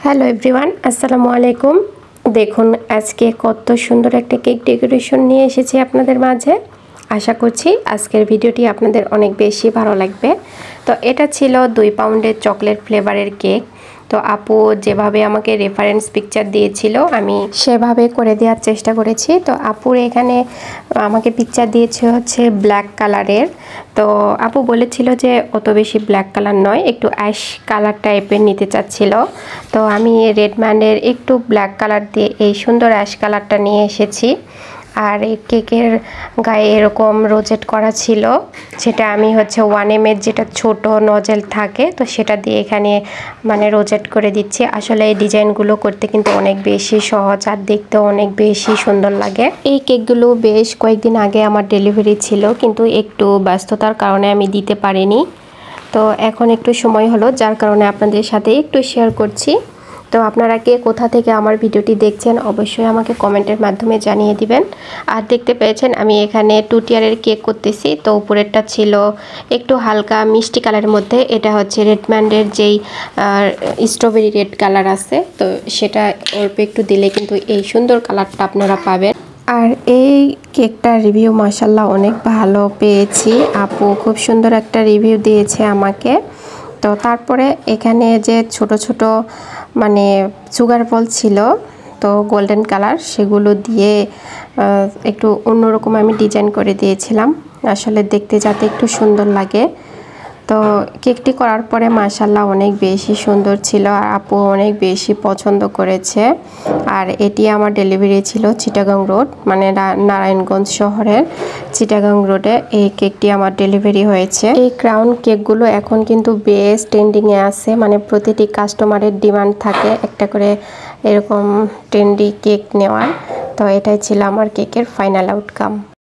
Hello everyone, আসসালামু আলাইকুম। দেখুন আজকে কত সুন্দর একটা কেক ডেকোরেশন নিয়ে এসেছি আপনাদের মাঝে। আশা করছি আজকের ভিডিওটি আপনাদের অনেক বেশি ভালো লাগবে। তো এটা ছিল 2 পাউন্ডের চকলেট ফ্লেভারের কেক। তো আপু যেভাবে আমাকে রেফারেন্স পিকচার দিয়েছিল আমি সেভাবে করে দেওয়ার চেষ্টা করেছি। তো আপুর এখানে আমাকে পিকচার দিয়েছে হচ্ছে ব্ল্যাক কালারের। তো আপু বলেছিল যে অত বেশি ব্ল্যাক কালার নয়, একটু অ্যাশ কালার টাইপের নিতে চাচ্ছিল। তো আমি রেডম্যান্ডের একটু ব্ল্যাক কালার দিয়ে এই সুন্দর অ্যাশ কালারটা নিয়ে এসেছি। আর এই কেকের গায়ে এরকম রোজেট করা ছিল, সেটা আমি হচ্ছে 1M এর যেটা ছোট নজেল থাকে তো সেটা দিয়ে এখানে মানে রোজেট করে দিচ্ছি। আসলে এই ডিজাইনগুলো করতে কিন্তু অনেক বেশি সহজ আর দেখতে অনেক বেশি সুন্দর লাগে। এই কেকগুলো বেশ কয়েকদিন আগে আমার ডেলিভারি ছিল, কিন্তু একটু ব্যস্ততার কারণে আমি দিতে পারিনি। তো এখন একটু সময় হলো, যার কারণে আপনাদের সাথে একটু শেয়ার করছি। তো আপনারা কে কোথা থেকে আমার ভিডিওটি দেখছেন অবশ্যই আমাকে কমেন্টের মাধ্যমে জানিয়ে দিবেন। আর দেখতে পেয়েছেন আমি এখানে 2 টিয়ারের কেক করতেছি। তো উপরেরটা ছিল একটু হালকা মিষ্টি কালারের মধ্যে, এটা হচ্ছে রেডম্যান্ডের যেই স্ট্রবেরি রেড কালার আছে, তো সেটা অল্প একটু দিলে কিন্তু এই সুন্দর কালারটা আপনারা পাবেন। আর এই কেকটার রিভিউ মাশাল্লাহ অনেক ভালো পেয়েছি, আপু খুব সুন্দর একটা রিভিউ দিয়েছে আমাকে। তো তারপরে এখানে যে ছোট ছোট মানে সুগার বল ছিল তো গোল্ডেন কালার, সেগুলো দিয়ে একটু অন্যরকম আমি ডিজাইন করে দিয়েছিলাম আসলে দেখতে যাতে একটু সুন্দর লাগে। তো কেকটি করার পরে মাশাল্লাহ অনেক বেশি সুন্দর ছিল আর আপু অনেক বেশি পছন্দ করেছে। আর এটি আমার ডেলিভারি ছিল চিটাগাং রোড, মানে নারায়ণগঞ্জ শহরের চিটাগাং রোডে এই কেকটি আমার ডেলিভারি হয়েছে। এই ক্রাউন কেকগুলো এখন কিন্তু বেশ ট্রেন্ডিংয়ে আছে, মানে প্রতিটি কাস্টমারের ডিমান্ড থাকে একটা করে এরকম ট্রেন্ডি কেক নেওয়ার। তো এটাই ছিল আমার কেকের ফাইনাল আউটকাম।